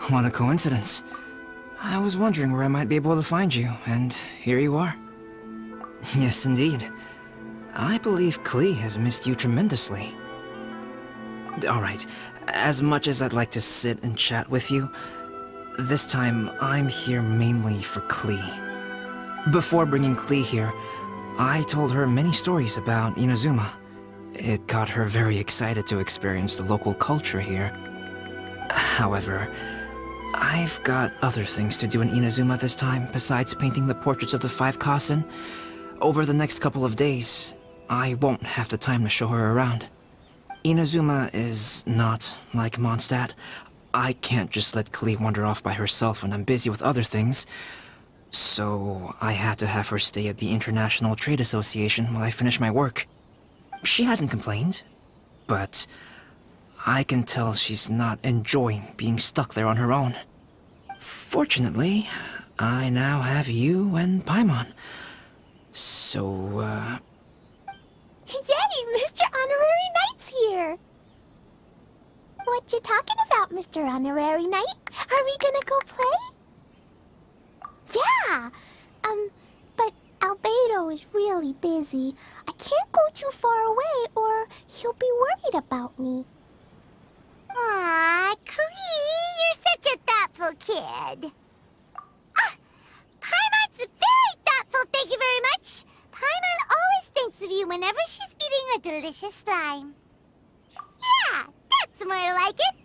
What a coincidence. I was wondering where I might be able to find you, and here you are. Yes, indeed. I believe Klee has missed you tremendously. Alright, as much as I'd like to sit and chat with you, this time I'm here mainly for Klee. Before bringing Klee here, I told her many stories about Inazuma. It got her very excited to experience the local culture here. However, I've got other things to do in Inazuma this time besides painting the portraits of the 5 Kasen. Over the next couple of days, I won't have the time to show her around. Inazuma is not like Mondstadt. I can't just let Klee wander off by herself when I'm busy with other things. So I had to have her stay at the International Trade Association while I finish my work. She hasn't complained, but I can tell she's not enjoying being stuck there on her own. Fortunately, I now have you and Paimon. So, Yay! Mr. Honorary Knight's here! What you talking about, Mr. Honorary Knight? Are we gonna go play? Yeah! But Albedo is really busy. I can't go too far away or he'll be worried about me. Aw, Klee, you're such a thoughtful kid. Ah, Paimon's very thoughtful, thank you very much. Paimon always thinks of you whenever she's eating a delicious slime. Yeah, that's more like it.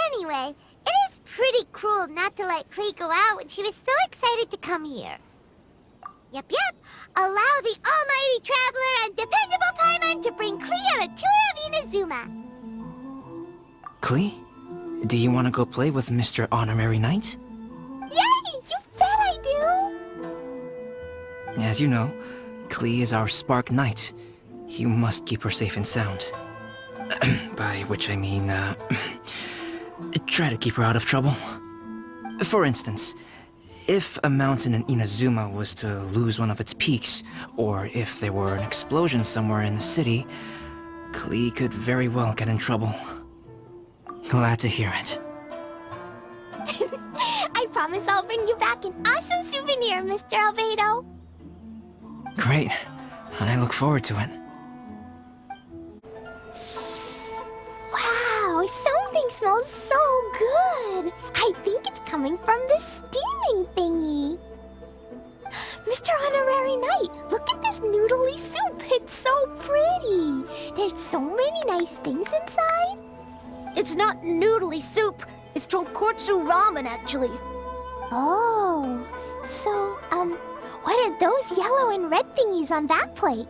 Anyway, it is pretty cruel not to let Klee go out when she was so excited to come here. Yep. Allow the almighty traveler and dependable Paimon to bring Klee on a tour of Inazuma. Klee, do you want to go play with Mr. Honorary Knight? Yay! You bet I do! As you know, Klee is our Spark Knight. You must keep her safe and sound. By which I mean, try to keep her out of trouble. For instance, if a mountain in Inazuma was to lose one of its peaks, or if there were an explosion somewhere in the city, Klee could very well get in trouble. Glad to hear it. I promise I'll bring you back an awesome souvenir, Mr. Albedo. Great. I look forward to it. Wow, something smells so good. I think it's coming from this steaming thingy. Mr. Honorary Knight, look at this noodly soup. It's so pretty. There's so many nice things inside. It's not noodly soup. It's tonkotsu ramen, actually. Oh, so, what are those yellow and red thingies on that plate?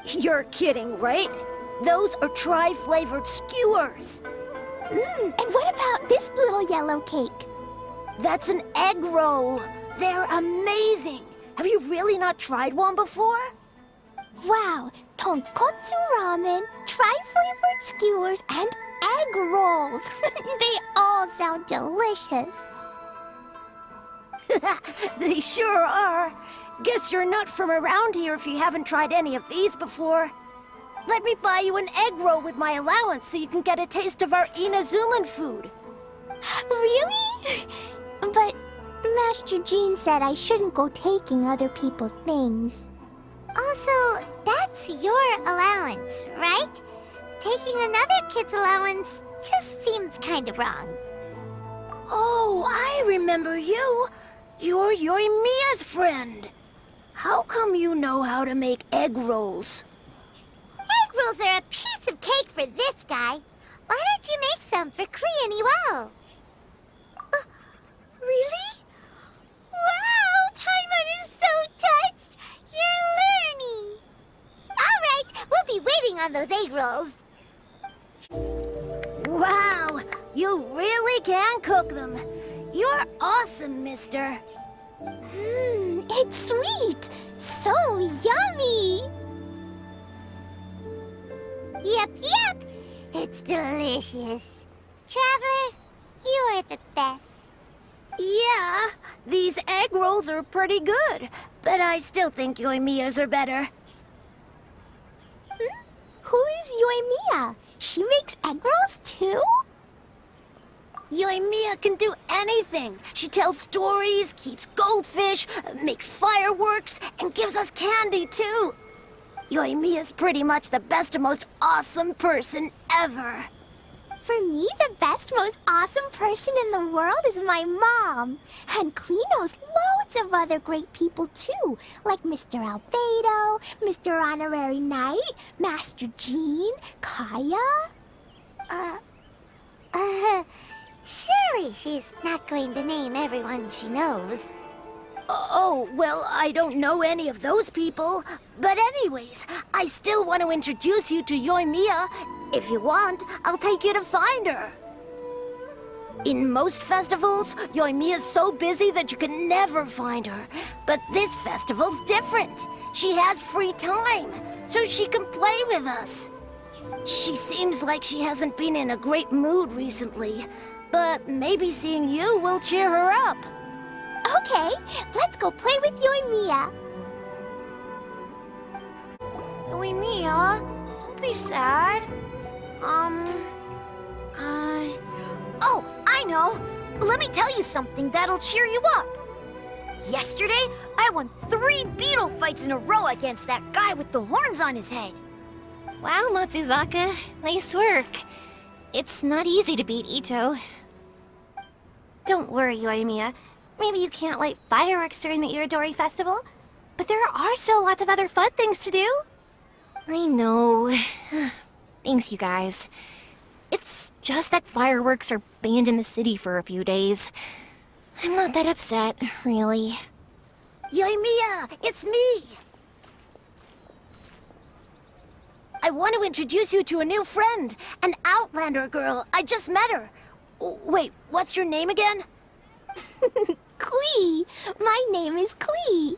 You're kidding, right? Those are tri-flavored skewers. And what about this little yellow cake? That's an egg roll. They're amazing. Have you really not tried one before? Wow, tonkotsu ramen, tri-flavored skewers, and egg rolls. They all sound delicious. They sure are. Guess you're not from around here if you haven't tried any of these before. Let me buy you an egg roll with my allowance so you can get a taste of our Inazuman food. Really? But Master Jean said I shouldn't go taking other people's things. Also, that's your allowance, right? Taking another kid's allowance just seems kind of wrong. Oh, I remember you. You're Yoimiya's friend. How come you know how to make egg rolls? Egg rolls are a piece of cake for this guy. Why don't you make some for Klee and Yoimiya? Really? Wow, Paimon is so touched. You're learning. All right, we'll be waiting on those egg rolls. Wow, you really can cook them. You're awesome, mister. It's sweet. So yummy. Yep. It's delicious. Traveler, you are the best. Yeah, these egg rolls are pretty good, but I still think Yoimiya's are better. Who is Yoimiya? She makes egg rolls too? Yoimiya can do anything. She tells stories, keeps goldfish, makes fireworks, and gives us candy, too. Yoimiya's pretty much the best and most awesome person ever. For me, the best, most awesome person in the world is my mom. And Klee knows loads of other great people, too. Like Mr. Albedo, Mr. Honorary Knight, Master Jean, Kaya. Surely she's not going to name everyone she knows. Oh, well, I don't know any of those people. But anyways, I still want to introduce you to Yoimiya. If you want, I'll take you to find her. In most festivals, Yoimiya's so busy that you can never find her. But this festival's different. She has free time, so she can play with us. She seems like she hasn't been in a great mood recently, but maybe seeing you will cheer her up. Okay, let's go play with Yoimiya. Yoimiya, don't be sad. Oh, I know! Let me tell you something that'll cheer you up. Yesterday, I won 3 beetle fights in a row against that guy with the horns on his head. Wow, Matsuzaka. Nice work. It's not easy to beat Ito. Don't worry, Yoimiya. Maybe you can't light fireworks during the Iridori Festival, but there are still lots of other fun things to do. I know. Thanks, you guys. It's just that fireworks are banned in the city for a few days. I'm not that upset, really. Yoimiya, it's me! I want to introduce you to a new friend, an Outlander girl. I just met her. Wait, what's your name again? Klee. My name is Klee.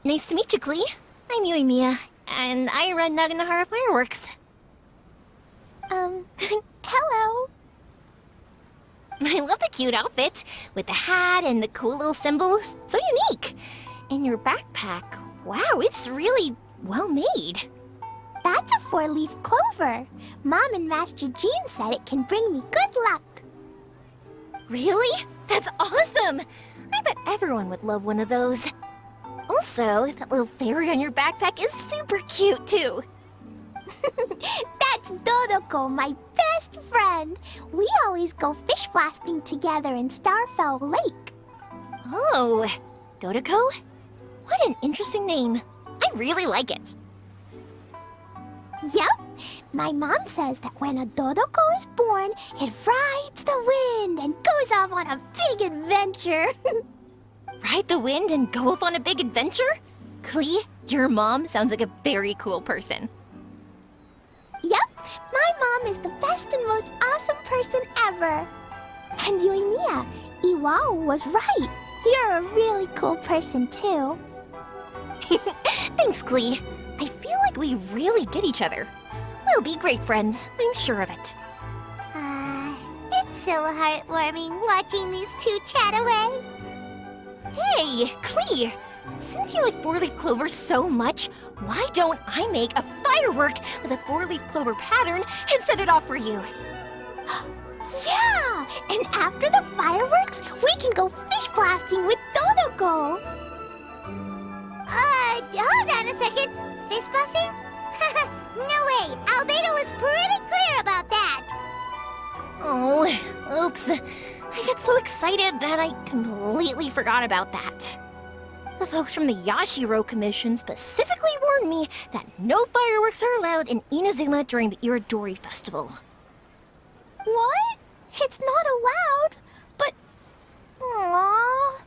Nice to meet you, Klee. I'm Yoimiya, and I run Naganahara Fireworks. Hello. I love the cute outfit, with the hat and the cool little symbols. So unique. And your backpack, wow, it's really well made. That's a 4-leaf clover. Mom and Master Jean said it can bring me good luck. Really? That's awesome! I bet everyone would love one of those. Also, that little fairy on your backpack is super cute, too. That's Dodoko, my best friend. We always go fish blasting together in Starfell Lake. Oh, Dodoko? What an interesting name. I really like it. Yep. My mom says that when a Dodoko is born, it rides the wind and goes off on a big adventure. Ride the wind and go off on a big adventure? Klee, your mom sounds like a very cool person. Yep. My mom is the best and most awesome person ever. And Yoimiya, Iwao was right. You're a really cool person, too. Thanks, Klee. I feel like we really get each other. We'll be great friends, I'm sure of it. It's so heartwarming watching these two chat away. Hey, Klee! Since you like 4-leaf clover so much, why don't I make a firework with a 4-leaf clover pattern and set it off for you? Yeah! And after the fireworks, we can go fish blasting with Dodoko. Hold on a second. Fish blasting? No way! Albedo was pretty clear about that! Oh, oops. I got so excited that I completely forgot about that. The folks from the Yashiro Commission specifically warned me that no fireworks are allowed in Inazuma during the Iridori Festival. What? It's not allowed? But... Aww.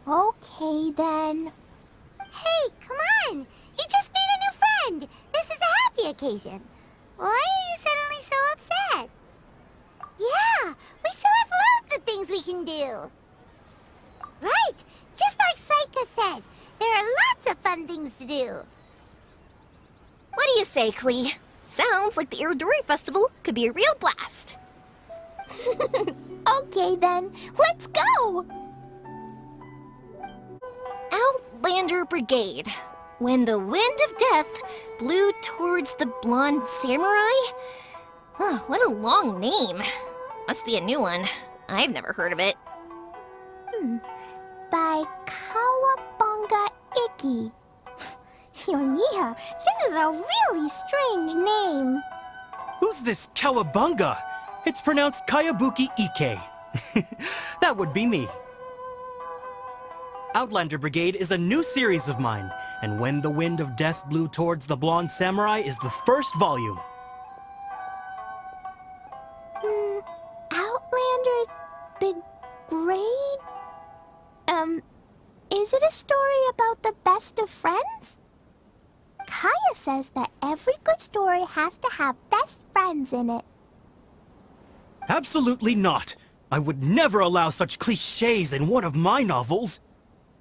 Okay, then. Hey, come on! You just made a new friend! This is a happy occasion. Why are you suddenly so upset? Yeah, we still have loads of things we can do. Right, just like Saika said, there are lots of fun things to do. What do you say, Klee? Sounds like the Iridori Festival could be a real blast. Okay, then. Let's go! Outlander Brigade. When the wind of death blew towards the blonde samurai, Oh, what a long name. Must be a new one. I've never heard of it. By Kawabunga Iki. Yoimiya, this is a really strange name. Who's this Kawabunga? It's pronounced Kayabuki Ike. That would be me. Outlander Brigade is a new series of mine, and When the Wind of Death Blew Towards the Blonde Samurai is the first volume. Outlander's Big Grade? Is it a story about the best of friends? Kaya says that every good story has to have best friends in it. Absolutely not. I would never allow such cliches in one of my novels.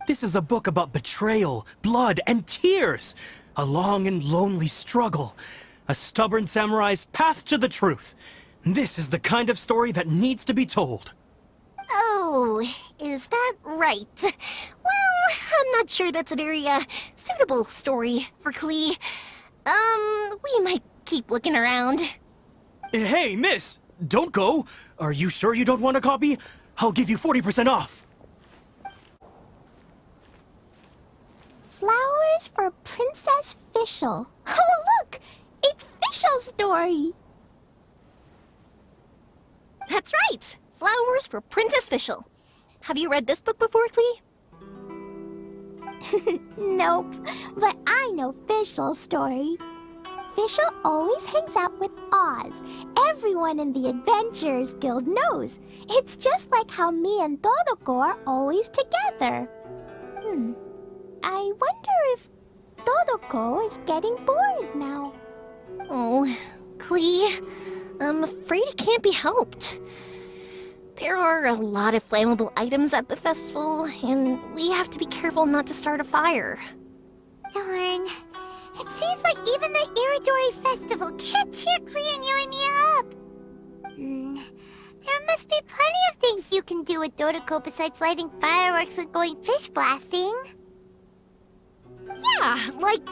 This is a book about betrayal, blood, and tears. A long and lonely struggle. A stubborn samurai's path to the truth. This is the kind of story that needs to be told. Oh, is that right? Well, I'm not sure that's a very, suitable story for Klee. We might keep looking around. Hey, miss! Don't go! Are you sure you don't want a copy? I'll give you 40% off! Flowers for Princess Fischl. Oh, look! It's Fischl's story! That's right! Flowers for Princess Fischl. Have you read this book before, Klee? Nope, but I know Fischl's story. Fischl always hangs out with Oz. Everyone in the Adventurers Guild knows. It's just like how me and Todoko are always together. I wonder if Todoko is getting bored now. Oh, Klee, I'm afraid it can't be helped. There are a lot of flammable items at the festival, and we have to be careful not to start a fire. Darn. It seems like even the Iridori Festival can't cheer Klee and Yoimiya up. There must be plenty of things you can do with Dodoko besides lighting fireworks and going fish blasting. Yeah, like,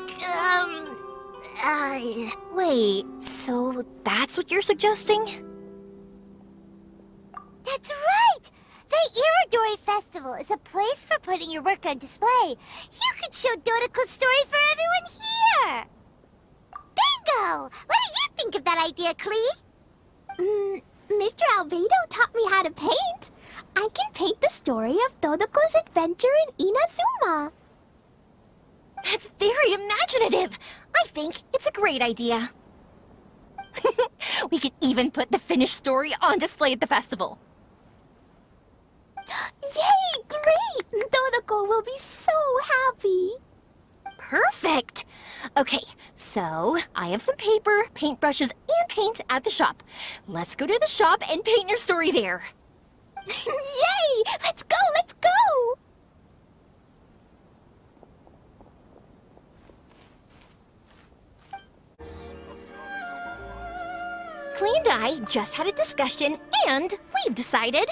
wait, so that's what you're suggesting? That's right! The Iridori Festival is a place for putting your work on display. You could show Dodoko's story for everyone here! Bingo! What do you think of that idea, Klee? Mr. Albedo taught me how to paint. I can paint the story of Dodoko's adventure in Inazuma. That's very imaginative. I think it's a great idea. We could even put the finished story on display at the festival. Yay! Great! Dodoko will be so happy. Perfect! Okay, so I have some paper, paintbrushes, and paint at the shop. Let's go to the shop and paint your story there. Yay! Let's go! Let's go! Klee and I just had a discussion, and we've decided...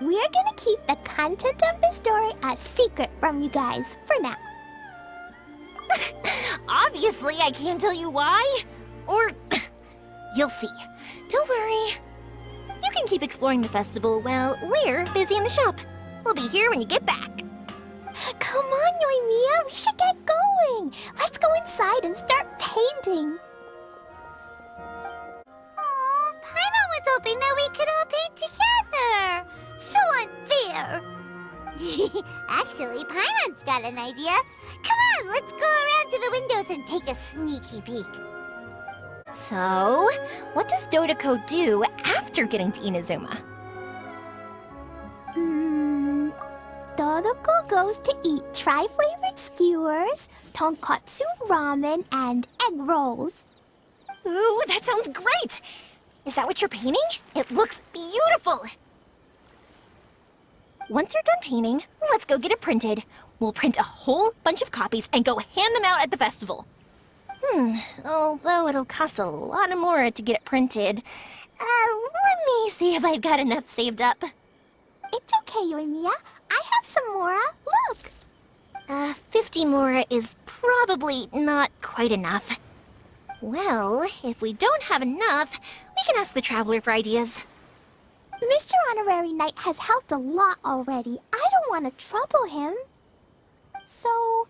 We're gonna keep the content of the story a secret from you guys for now. Obviously, I can't tell you why. Or... you'll see. Don't worry. You can keep exploring the festival while we're busy in the shop. We'll be here when you get back. Come on, Yoimiya, we should get going. Let's go inside and start painting. Oh, Paimon was hoping that we could all paint together. So unfair. Actually, Paimon's got an idea. Come on, let's go around to the windows and take a sneaky peek. So, what does Dodoko do after getting to Inazuma? Dodoko goes to eat tri-flavored skewers, tonkatsu ramen, and egg rolls. Ooh, that sounds great! Is that what you're painting? It looks beautiful! Once you're done painting, let's go get it printed. We'll print a whole bunch of copies and go hand them out at the festival. Although it'll cost a lot more to get it printed. Let me see if I've got enough saved up. It's okay, Yoimiya. I have some more. Look. 50 more is probably not quite enough. Well, if we don't have enough, we can ask the Traveler for ideas. Mr. Honorary Knight has helped a lot already. I don't want to trouble him. So,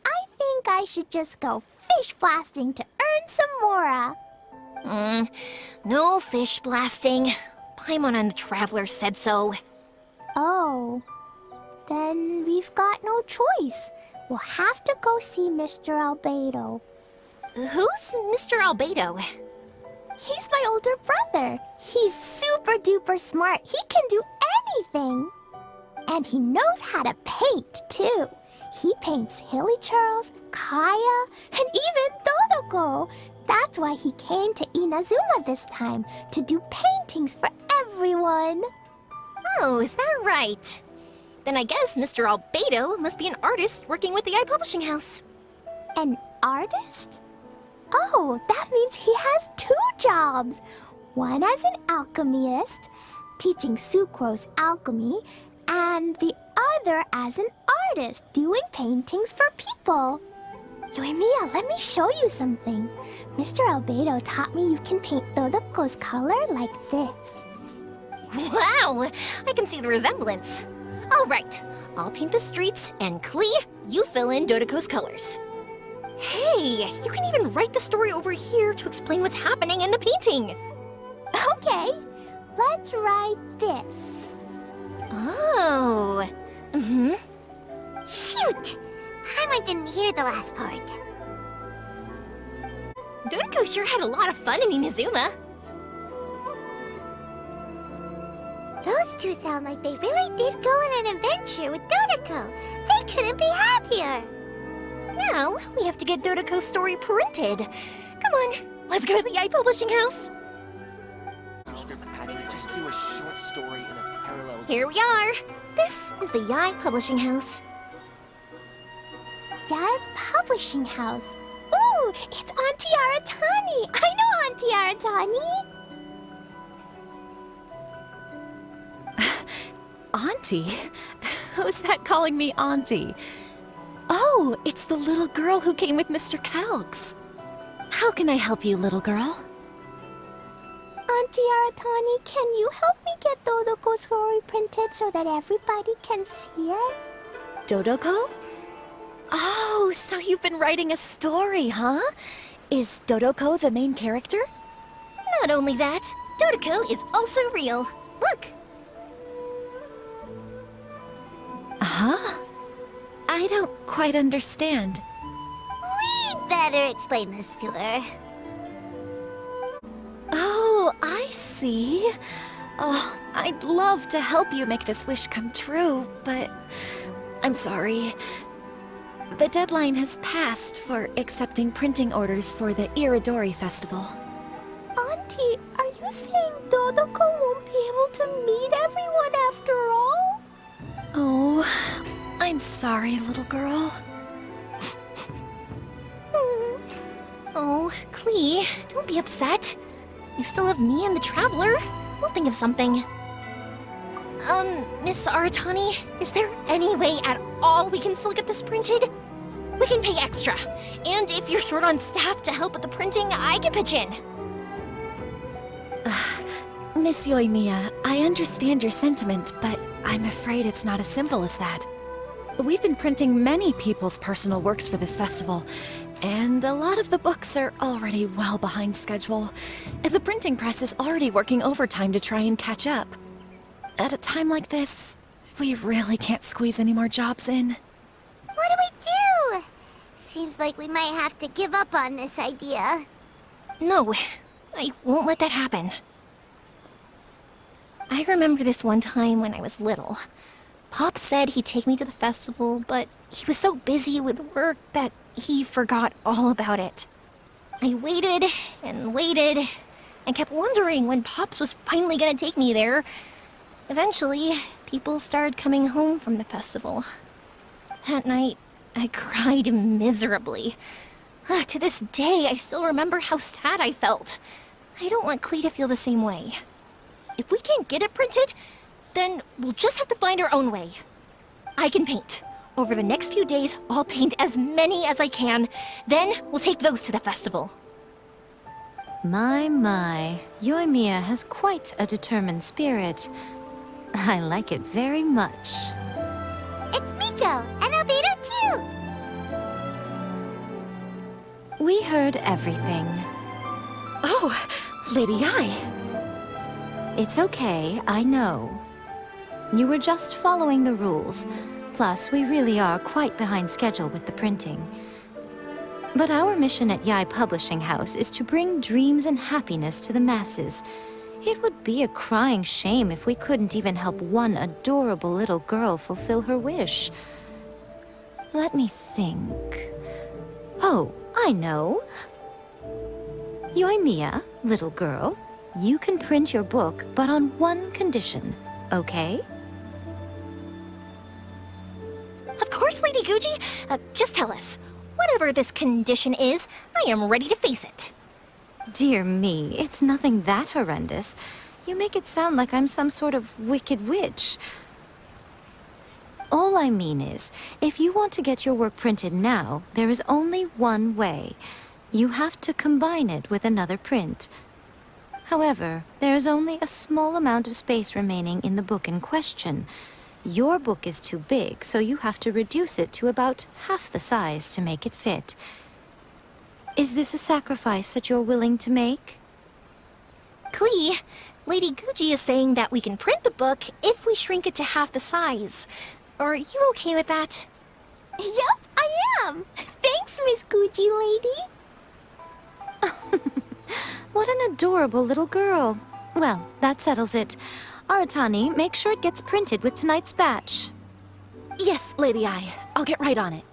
I think I should just go fish blasting to earn some mora. No fish blasting. Paimon and the Traveler said so. Oh, then we've got no choice. We'll have to go see Mr. Albedo. Who's Mr. Albedo? He's my older brother. He's super duper smart. He can do anything. And he knows how to paint, too. He paints Hilly Charles, Kaya, and even Dodoko. That's why he came to Inazuma this time, to do paintings for everyone. Oh, is that right? Then I guess Mr. Albedo must be an artist working with the iPublishing House. An artist? Oh, that means he has 2 jobs. One as an alchemist, teaching sucrose alchemy, and the other as an artist, doing paintings for people. Yoimiya, let me show you something. Mr. Albedo taught me you can paint Dodoko's color like this. Wow, I can see the resemblance. All right, I'll paint the streets, and Klee, you fill in Dodoko's colors. Hey, you can even write the story over here to explain what's happening in the painting. Okay, let's write this. Oh, Shoot! Paimon didn't hear the last part. Dodoko sure had a lot of fun in Inazuma. Those two sound like they really did go on an adventure with Dodoko. They couldn't be happier. Now, we have to get Dodoko's story printed. Come on, let's go to the iPublishing House. Just do a short story in a parallel. Here we are. This is the Yai Publishing House. Yai Publishing House. Ooh, it's Auntie Aratani. I know Auntie Aratani. Auntie? Who's that calling me Auntie? Oh, it's the little girl who came with Mr. Calx. How can I help you, little girl? Auntie Aratani, can you help me get Dodoko's story printed so that everybody can see it? Dodoko? Oh, so you've been writing a story, huh? Is Dodoko the main character? Not only that, Dodoko is also real. Look! Huh? I don't quite understand. We'd better explain this to her. Oh, I see. Oh, I'd love to help you make this wish come true, but I'm sorry. The deadline has passed for accepting printing orders for the Iridori Festival. Auntie, are you saying Dodoko won't be able to meet everyone after all? Oh, I'm sorry, little girl. Oh, Klee, don't be upset. You still have me and the Traveler. We'll think of something. Miss Aratani, is there any way at all we can still get this printed? We can pay extra. And if you're short on staff to help with the printing, I can pitch in. Miss Yoimiya, I understand your sentiment, but I'm afraid it's not as simple as that. We've been printing many people's personal works for this festival, and a lot of the books are already well behind schedule. The printing press is already working overtime to try and catch up. At a time like this, we really can't squeeze any more jobs in. What do we do? Seems like we might have to give up on this idea. No, I won't let that happen. I remember this one time when I was little. Pop said he'd take me to the festival, but he was so busy with work that he forgot all about it. I waited and waited and kept wondering when Pops was finally gonna take me there. Eventually, people started coming home from the festival. That night, I cried miserably. To this day, I still remember how sad I felt. I don't want Klee to feel the same way. If we can't get it printed, then we'll just have to find our own way. I can paint. Over the next few days, I'll paint as many as I can. Then we'll take those to the festival. My, Yoimiya has quite a determined spirit. I like it very much. It's Miko and Albedo too. We heard everything. Oh, Lady Ai. It's okay, I know. You were just following the rules. Plus, we really are quite behind schedule with the printing. But our mission at Yai Publishing House is to bring dreams and happiness to the masses. It would be a crying shame if we couldn't even help one adorable little girl fulfill her wish. Let me think. Oh, I know. Yoimiya, little girl, you can print your book, but on one condition, okay? Of course, Lady Guji. Just tell us. Whatever this condition is, I am ready to face it. Dear me, it's nothing that horrendous. You make it sound like I'm some sort of wicked witch. All I mean is, if you want to get your work printed now, there is only one way. You have to combine it with another print. However, there is only a small amount of space remaining in the book in question. Your book is too big, so you have to reduce it to about half the size to make it fit. Is this a sacrifice that you're willing to make? Klee, Lady Guji is saying that we can print the book if we shrink it to half the size. Are you okay with that? Yup, I am. Thanks, Miss Gucci lady. What an adorable little girl. Well, that settles it. Aratani, make sure it gets printed with tonight's batch. Yes, Lady Ai. I'll get right on it.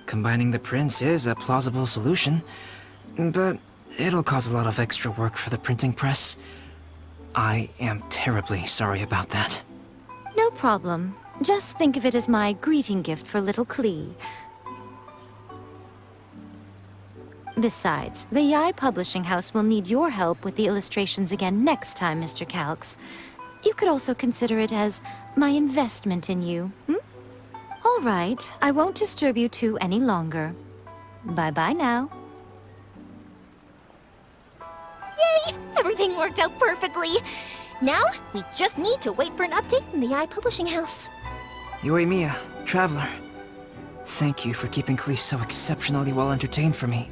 Combining the prints is a plausible solution, but it'll cause a lot of extra work for the printing press. I am terribly sorry about that. No problem. Just think of it as my greeting gift for little Klee. Besides, the Yai Publishing House will need your help with the illustrations again next time, Mr. Calx. You could also consider it as my investment in you, All right, I won't disturb you two any longer. Bye-bye now. Yay! Everything worked out perfectly. Now, we just need to wait for an update from the Yai Publishing House. Yoimiya, Traveler. Thank you for keeping Klee so exceptionally well entertained for me.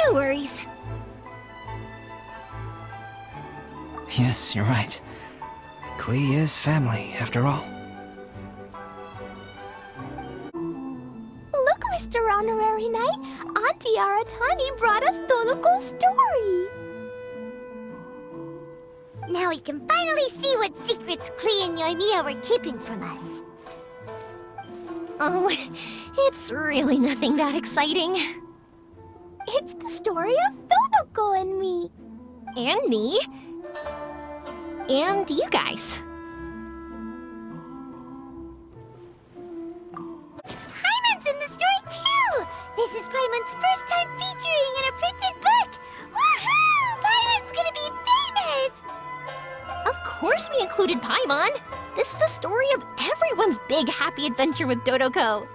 No worries. Yes, you're right. Klee is family, after all. Look, Mr. Honorary Knight. Auntie Aratani brought us Toluco's story. Now we can finally see what secrets Klee and Yoimiya were keeping from us. Oh, it's really nothing that exciting. It's the story of Toluco and me. And me. And you guys. Paimon's in the story too! This is Paimon's first time featuring in a printed book! Woohoo! Paimon's gonna be famous! Of course we included Paimon. This is the story of everyone's big happy adventure with Dodoko.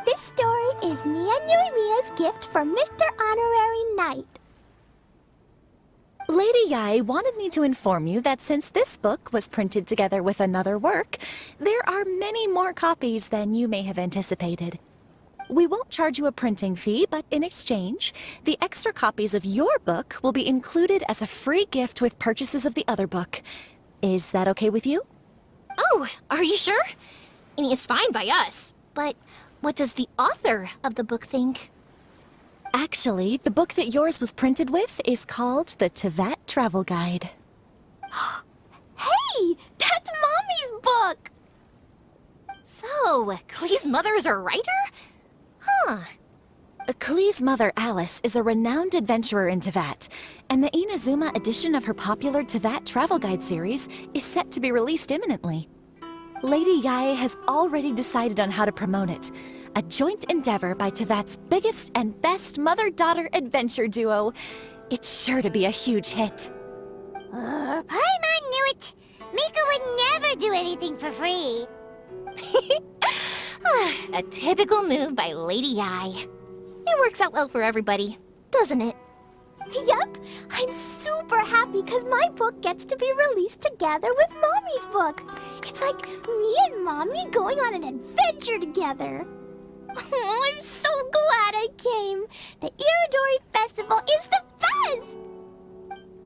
This story is me and Yoimiya's gift from Mr. Honorary Knight. Lady Yai wanted me to inform you that since this book was printed together with another work, there are many more copies than you may have anticipated. We won't charge you a printing fee, but in exchange, the extra copies of your book will be included as a free gift with purchases of the other book. Is that okay with you? Oh, are you sure? I mean, it's fine by us. But what does the author of the book think? Actually, the book that yours was printed with is called the Tevat Travel Guide. Hey, that's Mommy's book! So, Klee's mother is a writer? Huh. Klee's mother, Alice, is a renowned adventurer in Tevat, and the Inazuma edition of her popular Tevat Travel Guide series is set to be released imminently. Lady Yai has already decided on how to promote it, a joint endeavor by Tevat's biggest and best mother-daughter adventure duo. It's sure to be a huge hit. Paimon knew it! Miko would never do anything for free. A typical move by Lady I. It works out well for everybody, doesn't it? Yep, I'm super happy because my book gets to be released together with Mommy's book. It's like me and Mommy going on an adventure together. Oh, I'm so glad I came. The